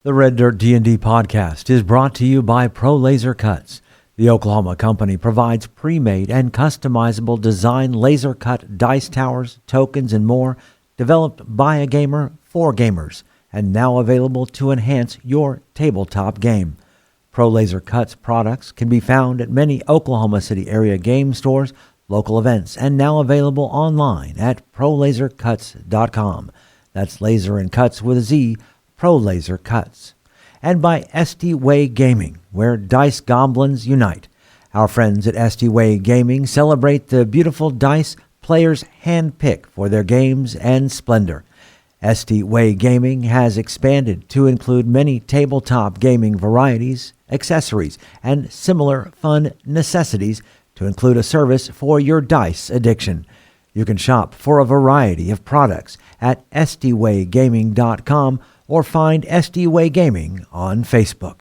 The Red Dirt D&D podcast is brought to you by Pro Laser Cuts. The Oklahoma company provides pre-made and customizable design laser cut dice towers, tokens, and more, developed by a gamer for gamers, and now available to enhance your tabletop game. Pro Laser Cuts products can be found at many Oklahoma City area game stores, local events, and now available online at prolasercuts.com. That's laser and cuts with a Z, Pro Laser Cuts. And by SD Way Gaming, where dice goblins unite. Our friends at SD Way Gaming celebrate the beautiful dice players handpick for their games and splendor. SD Way Gaming has expanded to include many tabletop gaming varieties, accessories, and similar fun necessities to include a service for your dice addiction. You can shop for a variety of products at sdwaygaming.com or find SD Way Gaming on Facebook.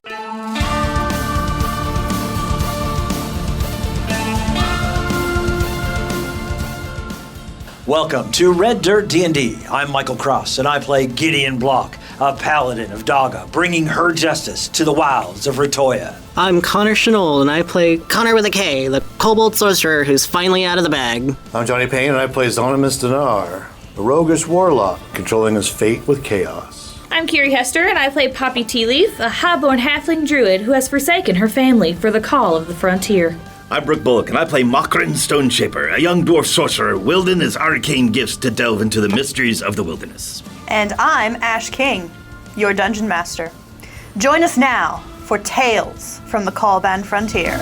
Welcome to Red Dirt D&D. I'm Michael Cross, and I play Gideon Block, a paladin of Daga, bringing her justice to the wilds of Ritoya. I'm Konnor Shenold, and I play Konnor with a K, the Kobold sorcerer who's finally out of the bag. I'm Johnny Payne, and I play Zonimus Dinar, a roguish warlock controlling his fate with chaos. I'm Kiri Hester, and I play Poppy Tealeaf, a high-born halfling druid who has forsaken her family for the call of the frontier. I'm Brooke Bullock, and I play Mokrin Stoneshaper, a young dwarf sorcerer wielding his arcane gifts to delve into the mysteries of the wilderness. And I'm Ash King, your dungeon master. Join us now for Tales from the Callban Frontier.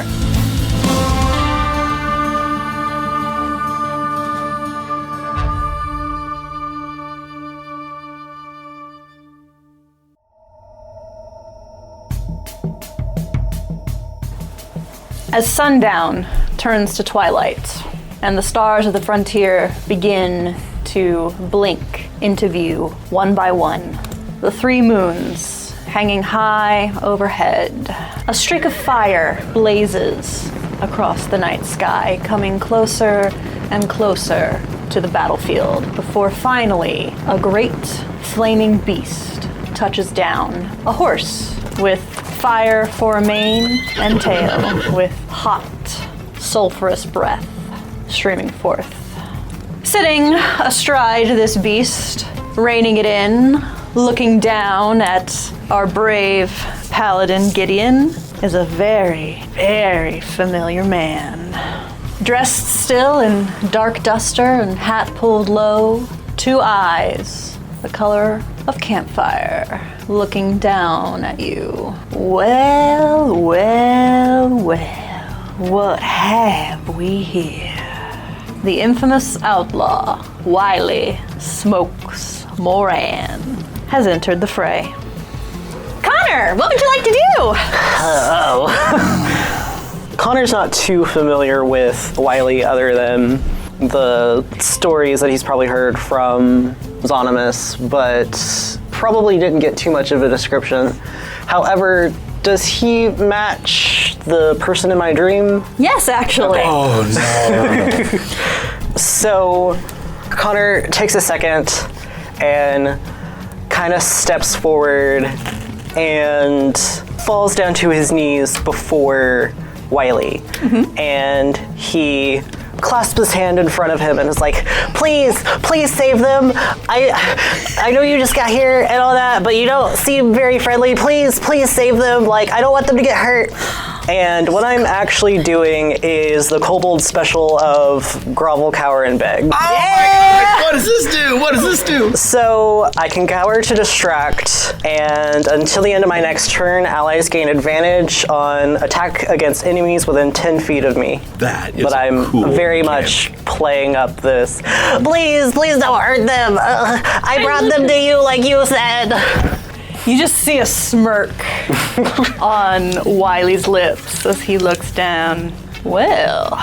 As sundown turns to twilight, and the stars of the frontier begin to blink into view one by one, the three moons hanging high overhead, a streak of fire blazes across the night sky, coming closer and closer to the battlefield, before finally a great flaming beast touches down, a horse with fire for a mane and tail, with hot, sulfurous breath streaming forth. Sitting astride this beast, reining it in, looking down at our brave paladin Gideon, is a very, very familiar man. Dressed still in dark duster and hat pulled low, two eyes, the color of campfire, looking down at you. Well, well, well, what have we here? The infamous outlaw, Wiley Smokes Moran, has entered the fray. Konnor, what would you like to do? Connor's not too familiar with Wiley other than the stories that he's probably heard from Zonimus, but probably didn't get too much of a description. However, does he match the person in my dream? Yes, actually. Oh, no. So, Konnor takes a second and kind of steps forward and falls down to his knees before Wiley. Mm-hmm. And he clasps his hand in front of him and is like, please save them. I know you just got here and all that, but you don't seem very friendly. Please save them. Like, I don't want them to get hurt. And what I'm actually doing is the Kobold special of grovel, cower, and beg. Oh my God! What does this do? So I can cower to distract, and until the end of my next turn, allies gain advantage on attack against enemies within 10 feet of me. That is But I'm cool very much playing up this, please don't hurt them. I brought them to you like you said. You just see a smirk on Wiley's lips as he looks down. Well,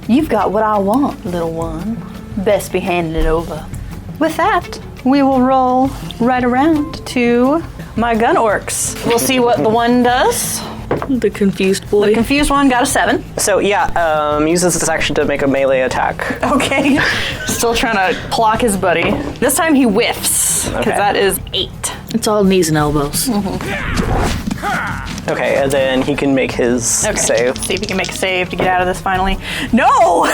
you've got what I want, little one. Best be handing it over. With that, we will roll right around to my gun orcs. We'll see what the one does. The confused boy. The confused one got a 7. So uses this action to make a melee attack. Okay. Still trying to clock his buddy. This time he whiffs, because Okay. that is 8. It's all knees and elbows. Okay, and then he can make his save. See if he can make a save to get out of this finally. No! 4!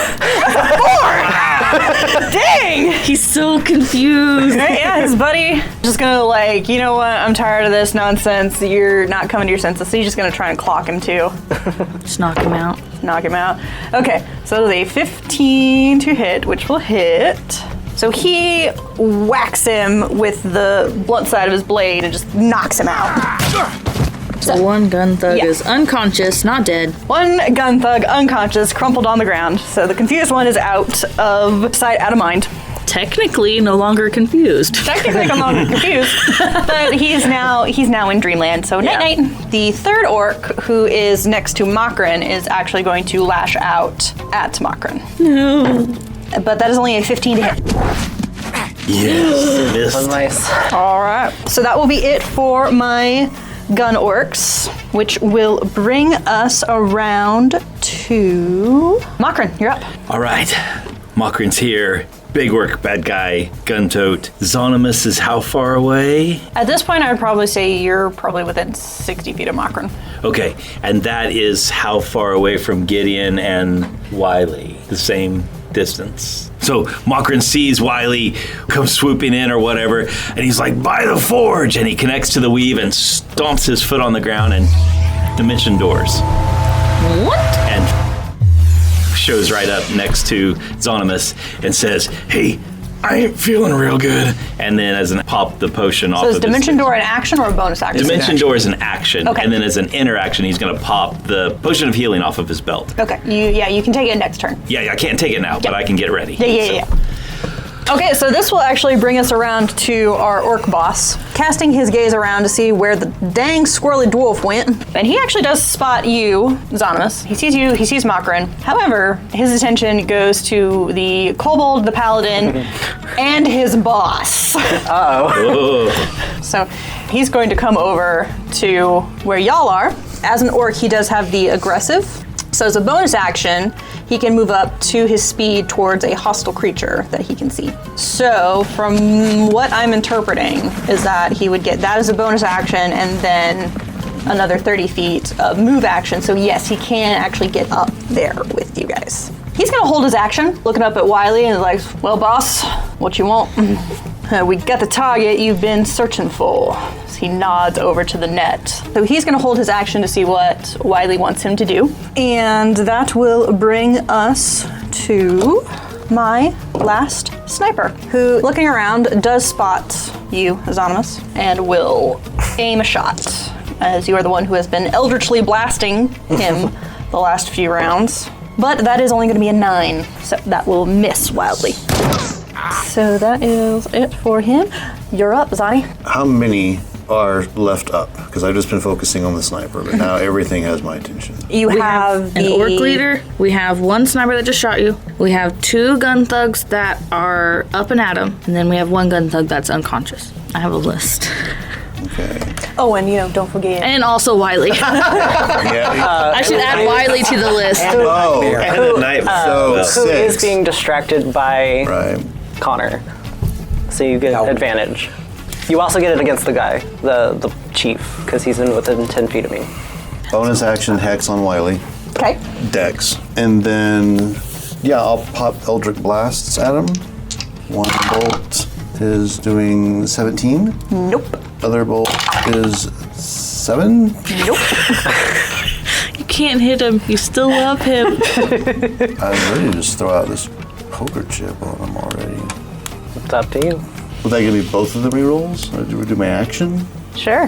Dang! He's so confused. Right, yeah, his buddy just gonna like, you know what, I'm tired of this nonsense. You're not coming to your senses, so he's just gonna try and clock him too. Just knock him out. Knock him out. Okay, so it is a 15 to hit, which will hit. So he whacks him with the blunt side of his blade and just knocks him out. So one gun thug Yeah. is unconscious, not dead. One gun thug unconscious, crumpled on the ground. So the confused one is out of sight, out of mind. Technically, no longer confused. Technically, I'm not confused, but he's now in dreamland. So night night. The third orc, who is next to Moran, is actually going to lash out at Moran. No. But that is only a 15 to hit. Yes, missed. Nice. All right. So that will be it for my gun orcs, which will bring us around to Moran. You're up. All right, Mockrin's here. Big work, bad guy, gun tote. Zonimus is how far away? At this point, I would probably say you're probably within 60 feet of Moran. Okay, and that is how far away from Gideon and Wiley? The same distance. So Mockrin sees Wiley come swooping in or whatever, and he's like, by the forge! And he connects to the weave and stomps his foot on the ground and dimension doors. What? And shows right up next to Zonimus and says, hey, I ain't feeling real good. And then as an pop the potion off So of is Dimension Door an action or a bonus action? Dimension Door is an action, Okay. and then as an interaction, he's going to pop the potion of healing off of his belt. Okay, you can take it next turn. Yeah, I can't take it now, but I can get ready. Yeah. Okay, so this will actually bring us around to our orc boss, casting his gaze around to see where the dang squirrely dwarf went. And he actually does spot you, Zonimus. He sees you, he sees Mockrin. However, his attention goes to the Kobold, the paladin, and his boss. Oh. So he's going to come over to where y'all are. As an orc, he does have the aggressive. So as a bonus action, he can move up to his speed towards a hostile creature that he can see. So from what I'm interpreting is that he would get that as a bonus action and then another 30 feet of move action. So yes, he can actually get up there with you guys. He's gonna hold his action, looking up at Wiley and is like, well, boss, what you want? We got the target you've been searching for. As he nods over to the net. So he's gonna hold his action to see what Wiley wants him to do. And that will bring us to my last sniper, who, looking around, does spot you, Zonimus, and will aim a shot, as you are the one who has been eldritchly blasting him the last few rounds. But that is only gonna be a 9, so that will miss wildly. So that is it for him. You're up, Zani. How many are left up? Because I've just been focusing on the sniper, but now everything has my attention. You We have an the orc leader. We have one sniper that just shot you. We have 2 gun thugs that are up and at him. And then we have 1 gun thug that's unconscious. I have a list. Okay. Oh, and don't forget. And also Wiley. Yeah. I should add Wiley to the list. Oh, And a night. so Who is 6. being distracted by Right. Konnor? So you get advantage. You also get it against the guy, the chief, because he's within 10 feet of me. Bonus action hex on Wiley. Okay. Dex. And then, yeah, I'll pop Eldritch Blasts at him. One bolt is doing 17. Nope. Other bolt is 7. Nope. You can't hit him. You still love him. I'm ready to just throw out this poker chip on him already. It's up to you. Would that give me both of the rerolls? Or do we do my action? Sure.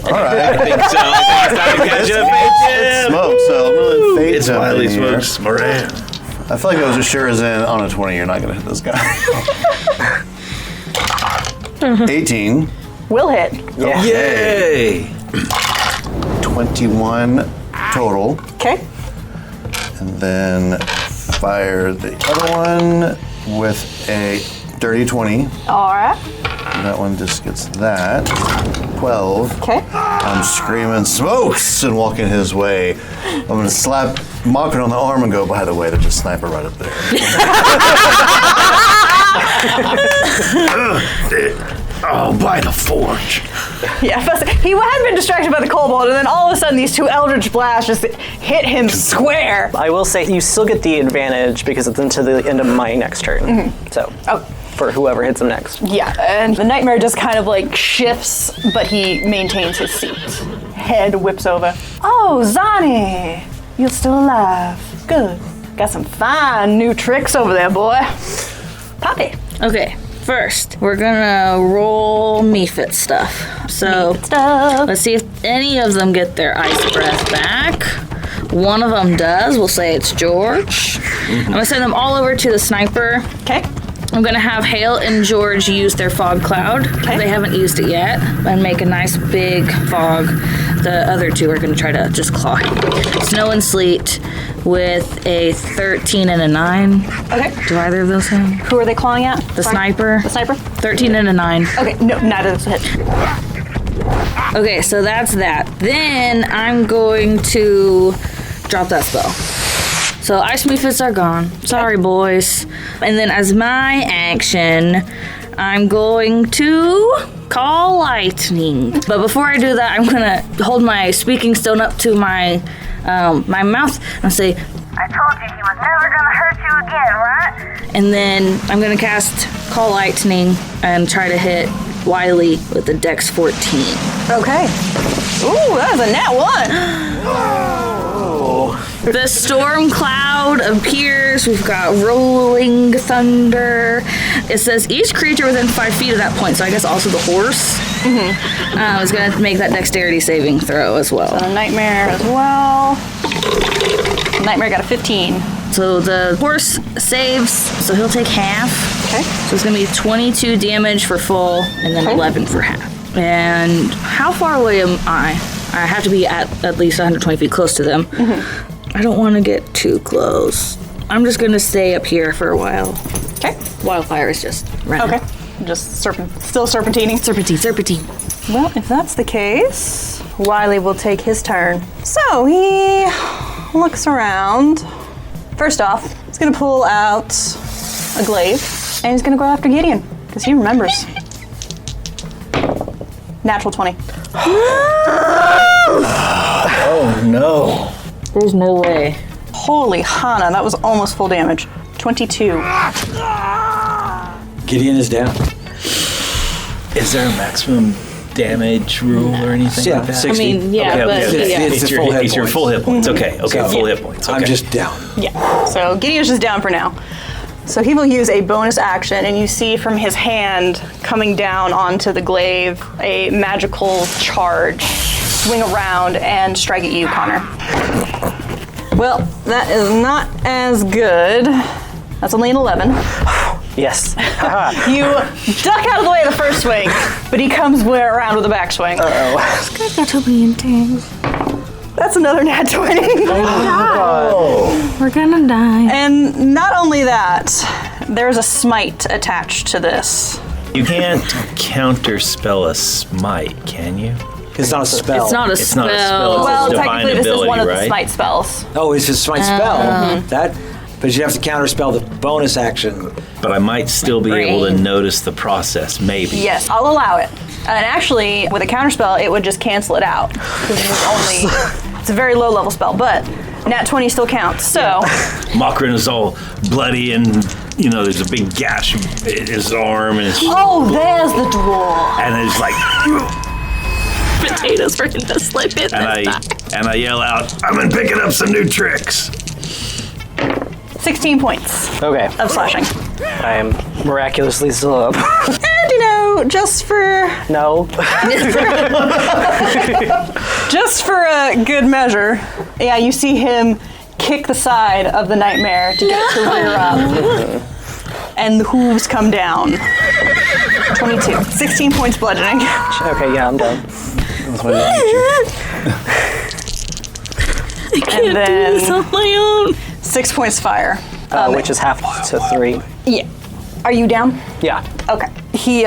All right. I think so. Time to catch up, bitch. Smoke, so I'm really fate It's jumping Wiley here. Smokes Moran. I feel like I was as sure as in on a 20 you're not going to hit this guy. 18. Will hit. Yeah. Yay! 21 total. Okay. And then fire the other one with a dirty 20. All right. And that one just gets that. 12. Okay. I'm screaming smokes and walking his way. I'm going to slap Mockrin on the arm and go, by the way, there's a sniper right up there. Oh, by the forge. Yeah, he had been distracted by the kobold, and then all of a sudden these two eldritch blasts just hit him square. I will say you still get the advantage because it's into the end of my next turn. So, for whoever hits him next. Yeah, and the nightmare just kind of like shifts, but he maintains his seat. Head whips over. Oh, Zani, you're still alive. Good. Got some fine new tricks over there, boy. Poppy. Okay, first, we're gonna roll Mephit stuff. So, let's see if any of them get their ice breath back. One of them does. We'll say it's George. I'm gonna send them all over to the sniper. Okay. I'm gonna have Hale and George use their fog cloud. Okay. They haven't used it yet. And make a nice big fog. The other two are gonna try to just claw him. Snow and sleet with a 13 and a 9. Okay. Do either of those hit? Who are they clawing at? The sniper. The sniper? 13 and a 9. Okay, no, neither of those hit. Okay, so that's that. Then I'm going to drop that spell. So ice mephits are gone. Sorry, boys. And then as my action, I'm going to call lightning. But before I do that, I'm gonna hold my speaking stone up to my my mouth and say, I told you he was never gonna hurt you again, right? and then I'm gonna cast call lightning and try to hit Wiley with the Dex 14. Okay. Ooh, that was a nat 1. The storm cloud appears. We've got rolling thunder. It says each creature within 5 feet of that point, so I guess also the horse is going to make that dexterity saving throw as well. A nightmare as well. Nightmare got a 15. So the horse saves, so he'll take half. Okay. So it's going to be 22 damage for full, and then 11 for half. And how far away am I? I have to be at least 120 feet close to them. I don't want to get too close. I'm just going to stay up here for a while. Okay. Wildfire is just running. Okay. Just still serpentining. Serpentine. Well, if that's the case, Wiley will take his turn. So he looks around. First off, he's going to pull out a glaive, and he's going to go after Gideon, because he remembers. Natural 20. Oh, no. There's no way. Holy Hana, that was almost full damage. 22. Gideon is down. Is there a maximum damage rule or anything Yeah, like that? 60. I mean, yeah, Okay, but okay, okay. yeah. It's your full hit It's your points. full hit points. Okay, full hit points. Okay. I'm just down. Yeah. So Gideon's just down for now. So he will use a bonus action, and you see from his hand coming down onto the glaive a magical charge swing around and strike at you, Konnor. Well, that is not as good. That's only an 11. Yes. You duck out of the way of the first swing, but he comes around with a backswing. This guy's got too many things. That's another nat 20. We're gonna die. And not only that, there's a smite attached to this. You can't counterspell a smite, can you? It's not a spell. It's not a It's spell. not a spell. It's Well, a divine technically, this is ability, one of the right? smite spells. Oh, it's just my spell. That, but you have to counterspell the bonus action. But I might still be able to Brain. notice the process, maybe. Yes, I'll allow it. And actually, with a counterspell, it would just cancel it out. Because it's a very low level spell, but nat 20 still counts. So, Moran is all bloody and, there's a big gash in his arm and it's, oh, there's the dwarf. and it's like, Potatoes are gonna slip in. and I yell out, I've been picking up some new tricks. 16 points Okay. of slashing. I am miraculously still up. And just for No. a good measure, yeah, you see him kick the side of the nightmare to get it to rear up. And the hooves come down. 22. 16 points bludgeoning. Okay, yeah, I'm done. And then on my own. 6 points fire. Which is half to 3. Yeah. Are you down? Yeah. Okay. He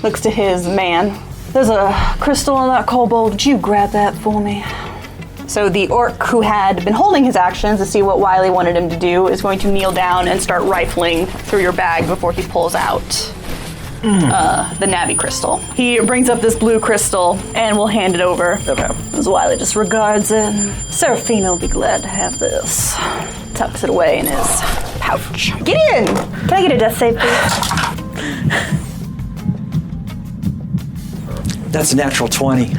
looks to his man. There's a crystal in that kobold. Would you grab that for me? So the orc who had been holding his actions to see what Wiley wanted him to do is going to kneel down and start rifling through your bag before he pulls out the Navi crystal. He brings up this blue crystal and will hand it over. Okay. As Wiley just regards it. Serafina will be glad to have this. Tucks it away in his pouch. Gideon! Can I get a death save, please? That's a natural 20.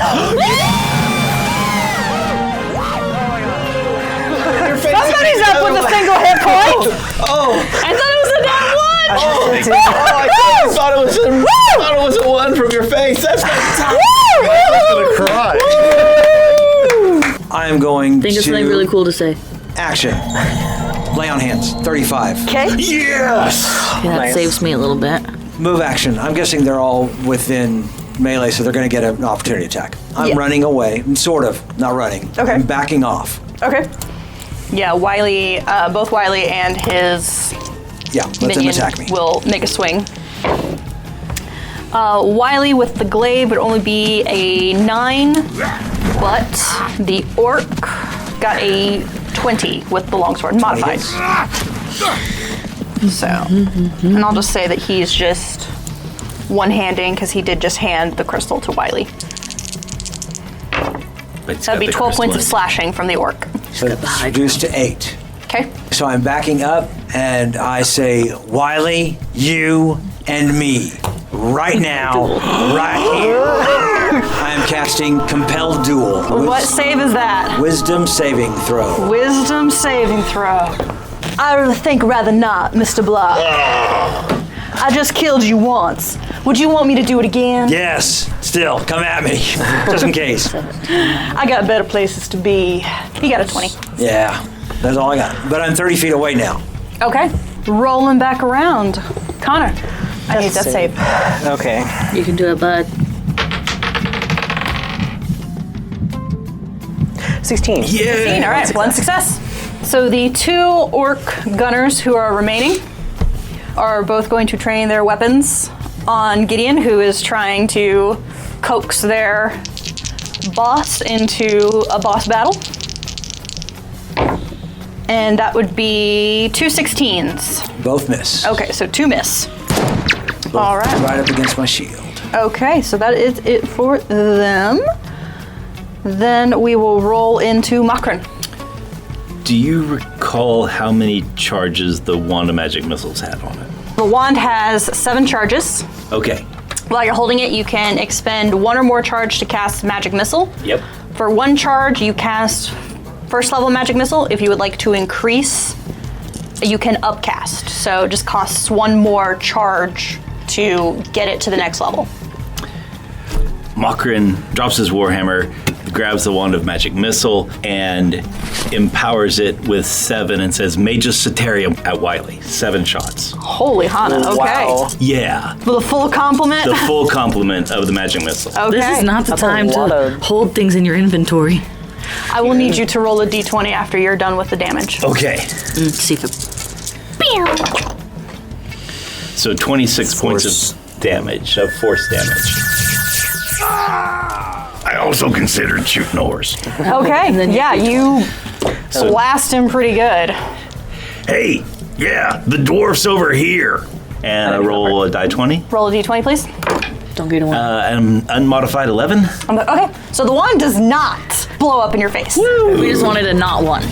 Somebody's up with a single hit point! Oh! I thought it was a nat one! I thought it was a 1 from your face. That's fantastic. I'm gonna cry. I am going Think of something to really cool to say. action. Lay on hands. 35. Okay. Yes! Yeah, that Nice. saves me a little bit. Move action. I'm guessing they're all within melee, so they're going to get an opportunity attack. I'm Yeah. running away. Sort of. Not running. Okay. I'm backing off. Okay. Yeah, Wiley, both Wiley and his Yeah, let them minion attack me. will make a swing. Wiley with the glaive would only be a 9, but the orc got a 20 with the longsword, modified. So, and I'll just say that he's just one-handing because he did just hand the crystal to Wiley. That'd be 12 points of slashing from the orc. So it's reduced to 8. Okay. So I'm backing up and I say, Wiley, you and me. Right now, right here. I am casting Compelled Duel. What save is that? Wisdom saving throw. Wisdom saving throw. I think rather not, Mr. Block. I just killed you once. Would you want me to do it again? Yes, still, come at me, just in case. I got better places to be. He got a 20. Yeah, that's all I got. But I'm 30 feet away now. Okay. Rolling back around. Konnor, I need that save. Okay. You can do it, bud. 16. 16, all right, one success. So the 2 orc gunners who are remaining are both going to train their weapons on Gideon, who is trying to coax their boss into a boss battle. And that would be 2 16s. Both miss. Okay, so 2 miss. All right. Right up against my shield. Okay, so that is it for them. Then we will roll into Moran. Do you recall how many charges the Wand of Magic Missiles had on it? The wand has 7 charges. Okay. While you're holding it, you can expend 1 or more charge to cast Magic Missile. Yep. For 1 charge, you cast first level Magic Missile. If you would like to increase, you can upcast. So it just costs 1 more charge to get it to the next level. Moran drops his warhammer, grabs the Wand of Magic Missile, and empowers it with 7 and says, Magus Cetarium at Wiley. 7 shots. Holy Hana, okay. Wow. Yeah. For the full complement? The full complement of the Magic Missile. Okay. This is not the That's a time lot to of- hold things in your inventory. I will need you to roll a d20 after you're done with the damage. Okay. See if it... So 26 points of damage, of force damage. I also considered shooting ores. Okay, yeah, you So- blast him pretty good. Hey, yeah, the dwarf's over here. And I roll a die 20. Roll a d20, please. Don't get a one. An unmodified 11. Okay, so the wand does not blow up in your face. We just wanted a not one.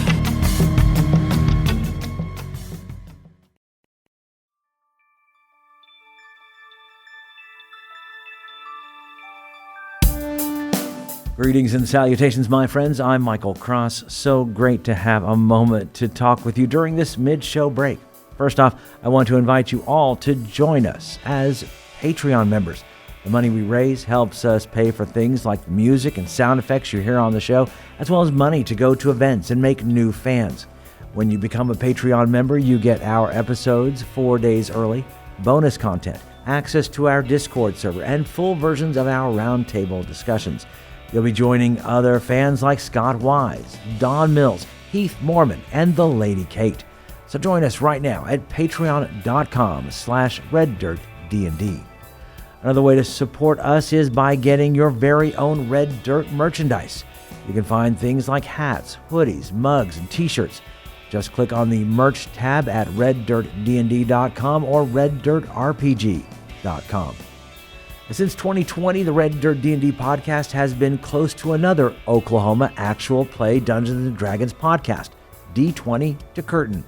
Greetings and salutations, my friends. I'm Michael Cross. So great to have a moment to talk with you during this mid-show break. First off, I want to invite you all to join us as Patreon members. The money we raise helps us pay for things like the music and sound effects you hear on the show, as well as money to go to events and make new fans. When you become a Patreon member, you get our episodes 4 days early, bonus content, access to our Discord server, and full versions of our roundtable discussions. You'll be joining other fans like Scott Wise, Don Mills, Heath Mormon, and the Lady Kate. So join us right now at patreon.com/reddirtdnd. Another way to support us is by getting your very own Red Dirt merchandise. You can find things like hats, hoodies, mugs, and t-shirts. Just click on the merch tab at reddirtdnd.com or Red Dirt RPG. rpg.com. Since 2020, the Red Dirt D&D podcast has been close to another Oklahoma actual play Dungeons & Dragons podcast, D20 to Curtain.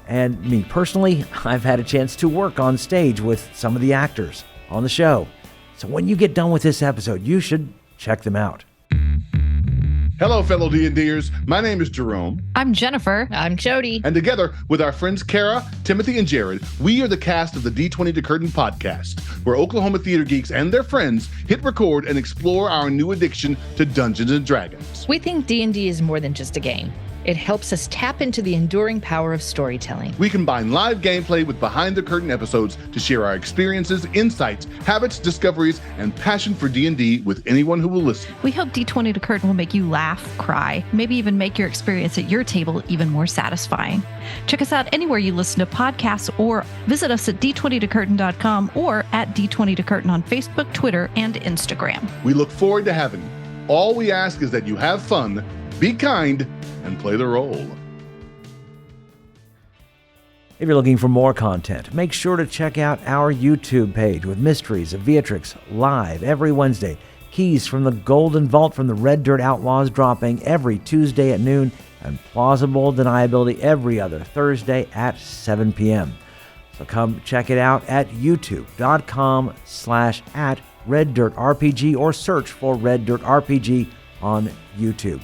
And me personally, I've had a chance to work on stage with some of the actors on the show. So when you get done with this episode, you should check them out. Hello, fellow D&Ders. My name is Jerome. I'm Jennifer. I'm Jody. And together with our friends Kara, Timothy, and Jared, we are the cast of the D20 to Curtain podcast, where Oklahoma theater geeks and their friends hit record and explore our new addiction to Dungeons & Dragons. We think D&D is more than just a game. It helps us tap into the enduring power of storytelling. We combine live gameplay with behind-the-curtain episodes to share our experiences, insights, habits, discoveries, and passion for D&D with anyone who will listen. We hope D20 to Curtain will make you laugh, cry, maybe even make your experience at your table even more satisfying. Check us out anywhere you listen to podcasts or visit us at d20tocurtain.com or at D20 to Curtain on Facebook, Twitter, and Instagram. We look forward to having you. All we ask is that you have fun, be kind, and play the role. If you're looking for more content, make sure to check out our YouTube page with Mysteries of Beatrix live every Wednesday. Keys from the Golden Vault from the Red Dirt Outlaws dropping every Tuesday at noon, and Plausible Deniability every other Thursday at 7 p.m. So come check it out at youtube.com/@RedDirtRPG or search for Red Dirt RPG on YouTube.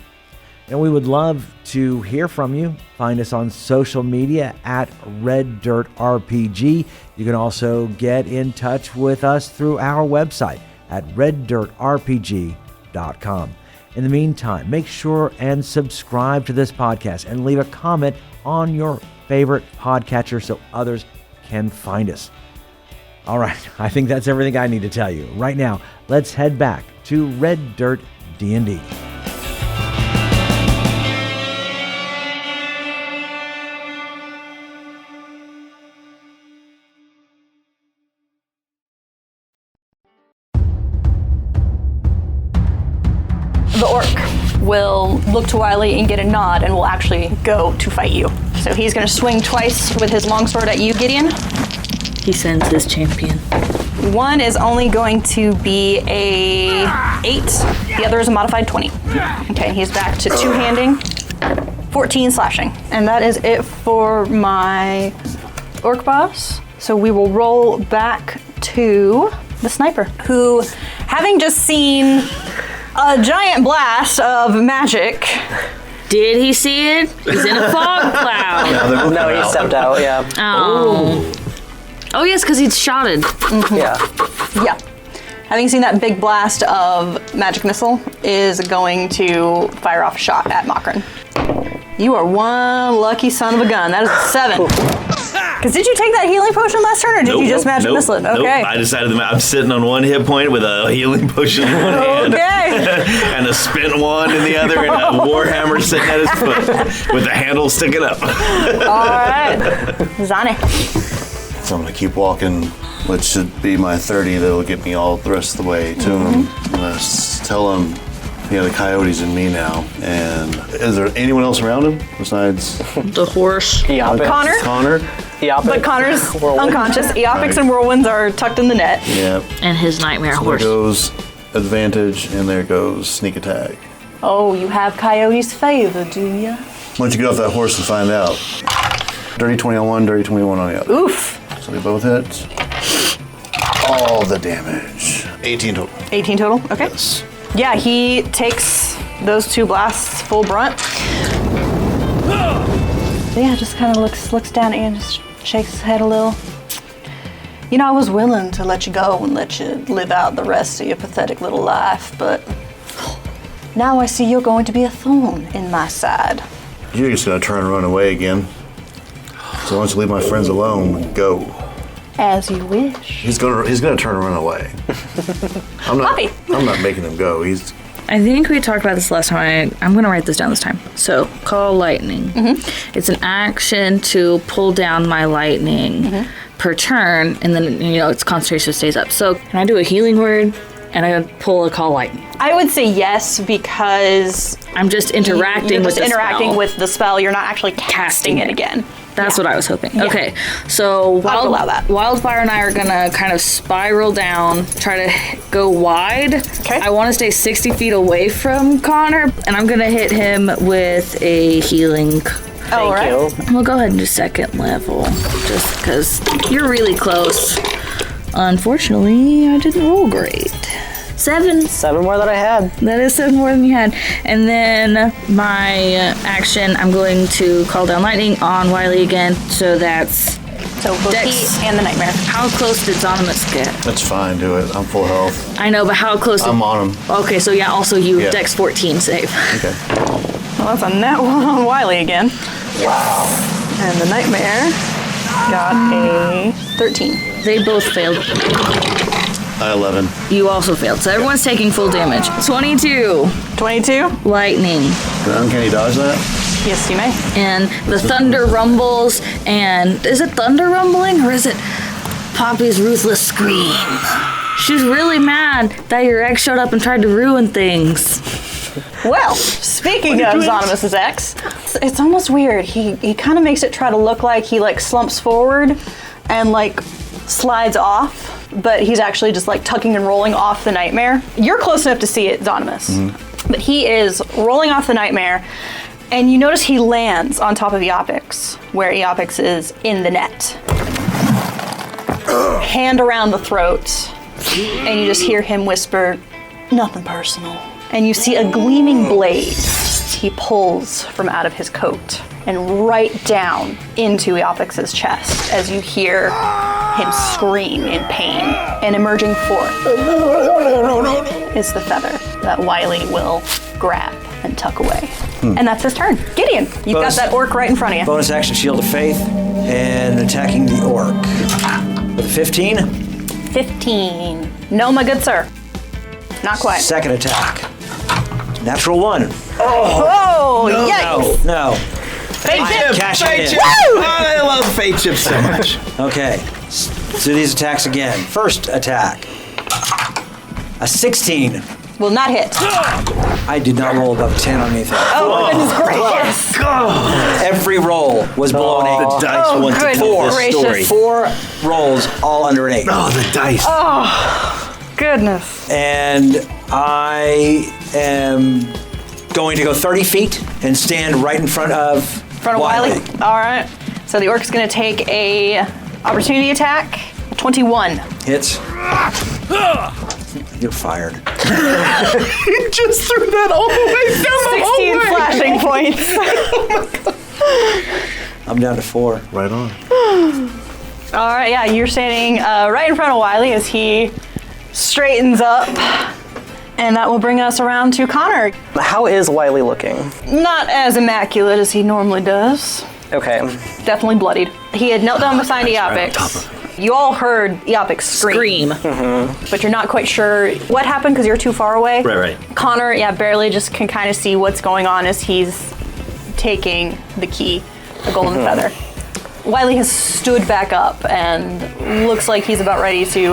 And we would love to hear from you. Find us on social media at Red Dirt RPG. You can also get in touch with us through our website at reddirtrpg.com. In the meantime, make sure and subscribe to this podcast and leave a comment on your favorite podcatcher so others can find us. All right, I think that's everything I need to tell you. Right now, let's head back to Red Dirt D&D. The orc will look to Wiley and get a nod and will actually go to fight you. So he's going to swing twice with his longsword at you, Gideon. He sends his champion. One is only going to be a 8. The other is a modified 20. Okay, he's back to two-handing. 14 slashing. And that is it for my orc boss. So we will roll back to the sniper, who, having just seen a giant blast of magic. Did he see it? He's in a fog cloud. No, he stepped out, yeah. Oh. Oh, yes, because he's shotted. Yeah. Yeah. Having seen that big blast of magic missile, is going to fire off a shot at Moran. You are one lucky son of a gun. That is a 7. Because did you take that healing potion last turn, or did you just magic missile it? Okay. Nope. I decided I'm sitting on one hit point with a healing potion in one hand. Okay. And a spent wand in the other, and a warhammer sitting at his foot with the handle sticking up. All right. Zane. So I'm going to keep walking, which should be my 30 that'll get me all the rest of the way to him. I'm going to tell him, the coyote's in me now. And is there anyone else around him besides The horse. Konnor. Connor? But Connor's unconscious. Eopics and whirlwinds are tucked in the net. Yeah. And his nightmare So horse. there goes advantage, and there goes sneak attack. Oh, you have Coyote's favor, do you? Why don't you get off that horse and find out? Dirty 20 on one, dirty 21 on the other. Oof. So they both hit. All the damage. 18 total. 18 total? Okay. Yes. Yeah, he takes those 2 blasts full brunt. Yeah, just kind of looks down at you and just shakes his head a little. I was willing to let you go and let you live out the rest of your pathetic little life, but now I see you're going to be a thorn in my side. You're just going to turn and run away again. So why don't you leave my friends alone and go? As you wish. He's gonna turn and run away. I'm not making him go. I think we talked about this last time. I'm going to write this down this time. So, call lightning. Mm-hmm. It's an action to pull down my lightning per turn, and then, its concentration stays up. So, can I do a healing word and I pull a call lightning? I would say yes, because I'm just interacting you're with just the interacting spell. with the spell. You're not actually casting it again. That's what I was hoping. Okay, so Wildfire and I are gonna kind of spiral down, try to go wide. Okay. I want to stay 60 feet away from Konnor, and I'm gonna hit him with a healing. All right. We'll go ahead and do second level, just because you're really close. Unfortunately, I didn't roll great. 7. 7 more than I had. That is 7 more than you had. And then my action, I'm going to call down lightning on Wiley again. So that's So both Dex. he and the nightmare. How close did Zonimus get? That's fine, do it. I'm full health. I know, but how close? I'm on him. Okay, so yeah, also you, Yeah. Dex 14 save. Okay. Well, that's a net one on Wiley again. Wow. And the nightmare got a 13. They both failed. 11. You also failed, so everyone's taking full damage. 22. 22? Lightning. Can I uncanny dodge that? Yes, you may. And the thunder rumbles, and is it thunder rumbling or is it Poppy's ruthless scream? She's really mad that your ex showed up and tried to ruin things. Well, speaking of Zonimus's ex, it's almost weird. He kind of makes it try to look like he like slumps forward and like slides off, but he's actually just like tucking and rolling off the nightmare. You're close enough to see it, Zonimus, but he is rolling off the nightmare, and you notice he lands on top of Eopix, where Eopix is in the net. Hand around the throat, and you just hear him whisper, "Nothing personal." And you see a gleaming blade he pulls from out of his coat and right down into Eopix's chest as you hear him scream in pain. And emerging forth is the feather that Wiley will grab and tuck away. And that's his turn. Gideon, you've got that orc right in front of you. Bonus action, Shield of Faith, and attacking the orc. With a 15. 15. No, my good sir. Not quite. Second attack. Natural 1. Oh, yikes. No. Fate chip! Cash Fate it in. chip! I love fate chips so much. Okay. So these attacks again. First attack. A 16. Will not hit. I did not roll above 10 on anything. Oh, goodness gracious. Every roll was below an 8. The dice want to goodness tell this gracious. story. 4 rolls, all under an 8. Oh, the dice. Goodness. And I am going to go 30 feet and stand right in front of Wiley. All right. So the orc's going to take a opportunity attack. 21. Hits. You're fired. You just threw that all the way down the 16 hallway. flashing points. I'm down to 4. Right on. All right, yeah, you're standing right in front of Wiley as he straightens up. And that will bring us around to Konnor. How is Wiley looking? Not as immaculate as he normally does. Okay. Definitely bloodied. He had knelt down beside Eopix. You all heard Eopix scream. But you're not quite sure what happened because you're too far away. Right. Konnor, barely just can kind of see what's going on as he's taking the key, the golden feather. Wiley has stood back up and looks like he's about ready to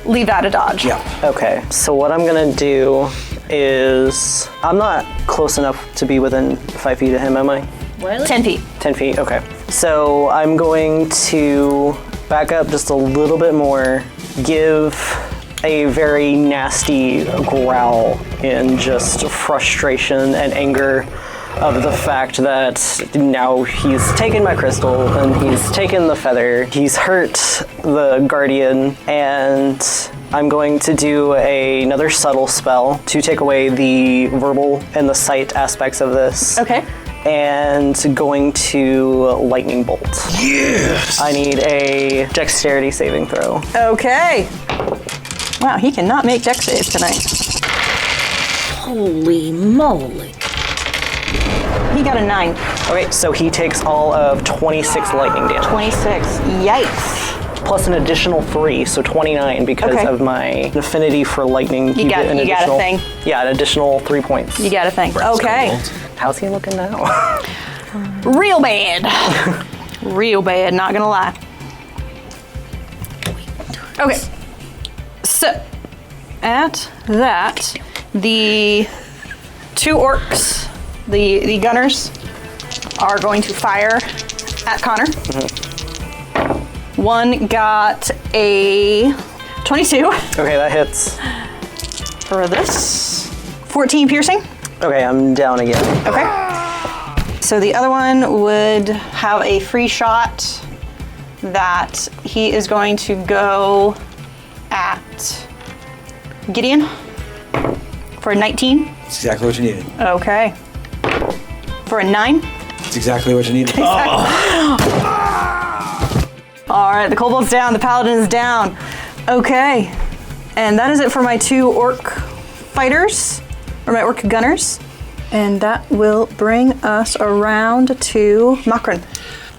leave out of dodge. Yeah. Okay, so what I'm gonna do is, I'm not close enough to be within 5 feet of him, am I? Wiley? 10 feet. 10 feet, okay. So I'm going to back up just a little bit more, give a very nasty growl in just frustration and anger of the fact that now he's taken my crystal and he's taken the feather, he's hurt the guardian, and I'm going to do another subtle spell to take away the verbal and the sight aspects of this. Okay. And going to lightning bolt. Yes! I need a dexterity saving throw. Okay. Wow, he cannot make dex saves tonight. Holy moly. He got a 9. Okay, so he takes all of 26 lightning damage. 26. Yikes. Plus an additional 3, so 29 because Okay. of my affinity for lightning. You got a thing. Yeah, an additional 3 points. You got a thing. Okay. How's he looking now? Real bad. Real bad, not gonna lie. Okay. So, at that, the 2 orcs, the gunners, are going to fire at Konnor. One got a 22 Okay, that hits. for this. 14 piercing. Okay, I'm down again. Okay. So the other one would have a free shot that he is going to go at Gideon for a 19. That's exactly what you needed. Okay. For a 9. That's exactly what you needed. All right, the kobold's down, the paladin is down. Okay. And that is it for my 2 orc fighters, or my orc gunners. And that will bring us around to Moran.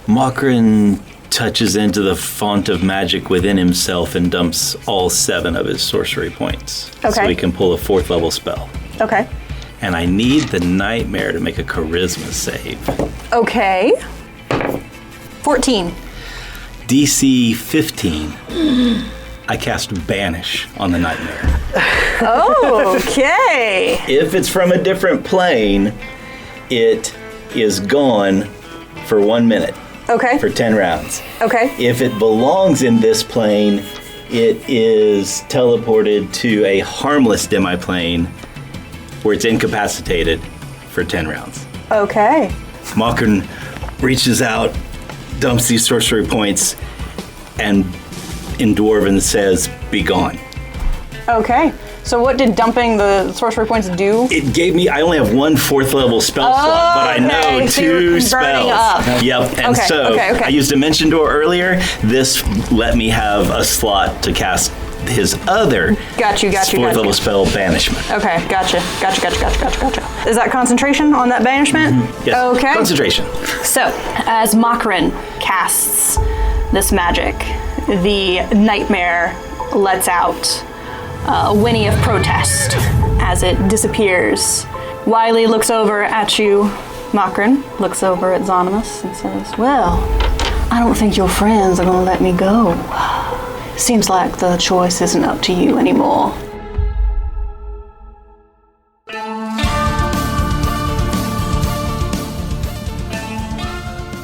Moran touches into the font of magic within himself and dumps all 7 of his sorcery points. Okay. So he can pull a 4th level spell. Okay. And I need the nightmare to make a charisma save. Okay. 14. DC 15. I cast Banish on the nightmare. Okay. If it's from a different plane, it is gone for 1 minute. Okay. For 10 rounds. Okay. If it belongs in this plane, it is teleported to a harmless demi-plane where it's incapacitated for 10 rounds. Okay. Moran reaches out, dumps these sorcery points, and in Dwarven says, "Be gone." Okay. So what did dumping the sorcery points do? It gave me, I only have 1 4th level spell slot, but I know okay. So you were 2 converting spells. up. Yep, and Okay, so okay. I used Dimension Door earlier. This let me have a slot to cast his other Got you. 4th level spell, Banishment. Okay, gotcha. Is that concentration on that banishment? Yes. Okay. Concentration. So, as Moran casts this magic, the nightmare lets out a whinny of protest as it disappears. Wiley looks over at you. Moran looks over at Zonimus and says, "Well, I don't think your friends are going to let me go. Seems like the choice isn't up to you anymore."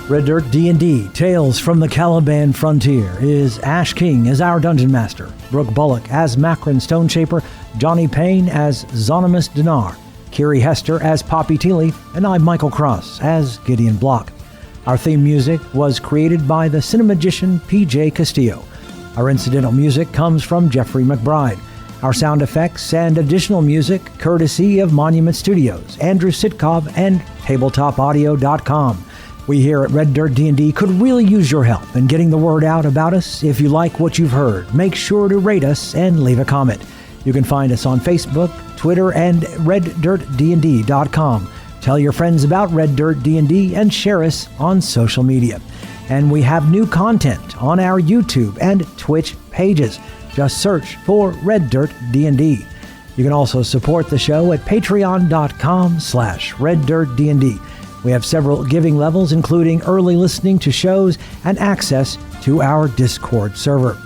Red Dirt D&D Tales from the Caliban Frontier is Ash King as our Dungeon Master, Brooke Bullock as Moran Stoneshaper, Johnny Payne as Zonimus Dinar, Kiri Hester as Poppy Tealeaf, and I'm Michael Cross as Gideon Block. Our theme music was created by the cinemagician PJ Castillo. Our incidental music comes from Jeffrey McBride. Our sound effects and additional music courtesy of Monument Studios, Andrew Sitkov, and TabletopAudio.com. We here at Red Dirt D&D could really use your help in getting the word out about us. If you like what you've heard, make sure to rate us and leave a comment. You can find us on Facebook, Twitter, and RedDirtDND.com. Tell your friends about Red Dirt D&D and share us on social media. And we have new content on our YouTube and Twitch pages. Just search for Red Dirt D&D. You can also support the show at patreon.com/RedDirtDND. We have several giving levels, including early listening to shows and access to our Discord server.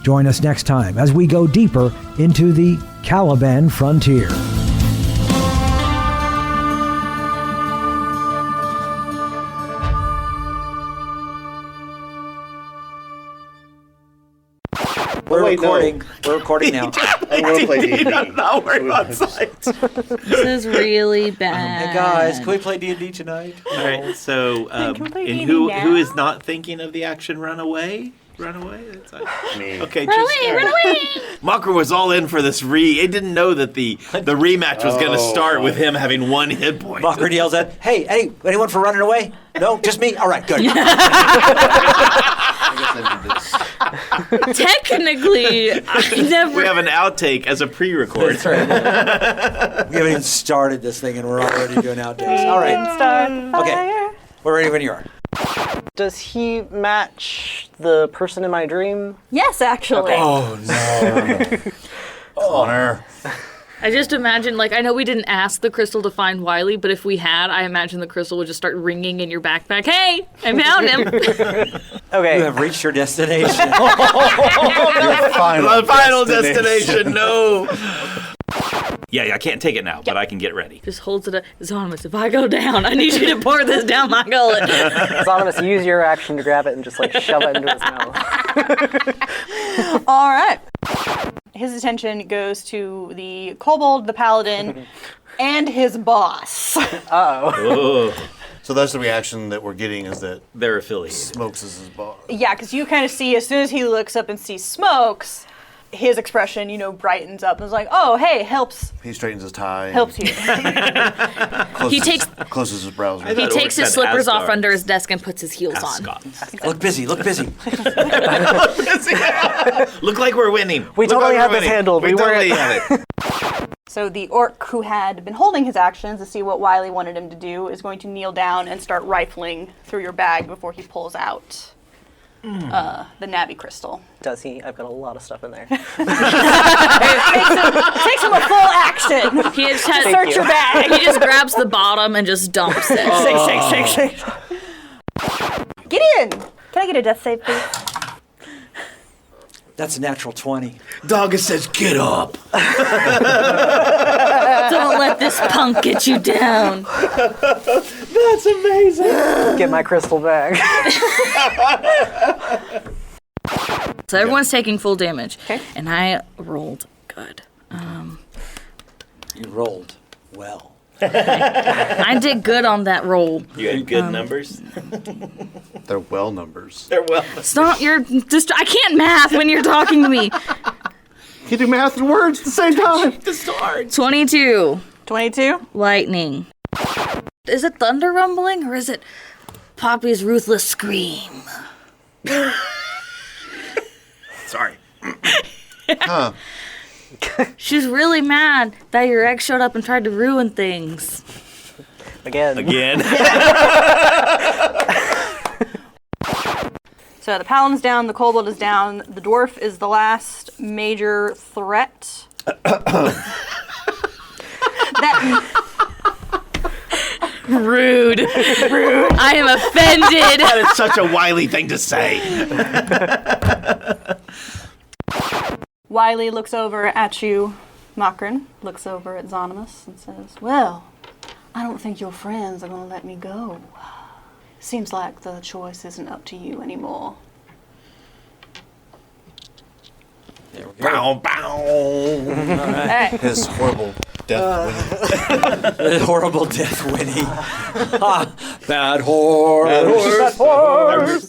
Join us next time as we go deeper into the Caliban Frontier. We're recording. We're recording now. I want to play D&D. I'm not worried about sight. This is really bad. Hey guys, can we play D&D tonight? All right, so and D&D who now? is not thinking of the action run away? Run away? Me. Okay, Run away! Mocker was all in for this He didn't know that the rematch was going to start with him having 1 hit point. Mocker yells out, "Hey, anyone for running away? No, just me? All right, good." I guess I did this. Technically, I never. We have an outtake as a pre-record. That's right. We haven't even started this thing and we're already doing outtakes. All right. Okay. We're ready when you are. Does he match the person in my dream? Yes, actually. Oh, no. Konnor. I just imagine, like, I know we didn't ask the crystal to find Wiley, but if we had, I imagine the crystal would just start ringing in your backpack. Hey, I found him. Okay. You have reached your destination. Your final The final destination, no. Yeah, I can't take it now, but I can get ready. Just holds it up. Zonimus, if I go down, I need you to pour this down my gullet. Zonimus, use your action to grab it and just shove it into his mouth. All right. His attention goes to the Kobold, the Paladin, and his boss. Oh. So that's the reaction that we're getting, is that They're affiliated. Smokes is his boss. Yeah, because you kind of see, as soon as he looks up and sees Smokes, his expression, brightens up and is like, oh, hey, helps. He straightens his tie. Helps you. Closes his brows. He takes his slippers off under his desk and puts his heels on. Look busy. Look like we're winning. We totally have this handled. We totally have it. So the orc who had been holding his actions to see what Wiley wanted him to do is going to kneel down and start rifling through your bag before he pulls out the Navi crystal. Does he? I've got a lot of stuff in there. It takes him a full action. He just has, Search your bag. He just grabs the bottom and just dumps it. Shake. Gideon! Can I get a death save, please? That's a natural 20. Dogga says, get up. Don't let this punk get you down. That's amazing. Get my crystal bag. So everyone's taking full damage. Okay. And I rolled good. You rolled well. I did good on that roll. You had good numbers? They're well numbers. They're well. It's not your... I can't math when you're talking to me. You do math and words at the same time. The stars. 22. 22? Lightning. Is it thunder rumbling or is it Poppy's ruthless scream? Sorry. Huh. She's really mad that your ex showed up and tried to ruin things. Again. So the Paladin's down, the Kobold is down, the Dwarf is the last major threat. Rude. I am offended. That is such a Wiley thing to say. Wiley looks over at you. Moran looks over at Zonimus and says, well, I don't think your friends are going to let me go. Seems like the choice isn't up to you anymore. There we go. Bow, bow. All right. His horrible death. Horrible death, Winnie. Bad horse. Bad horse.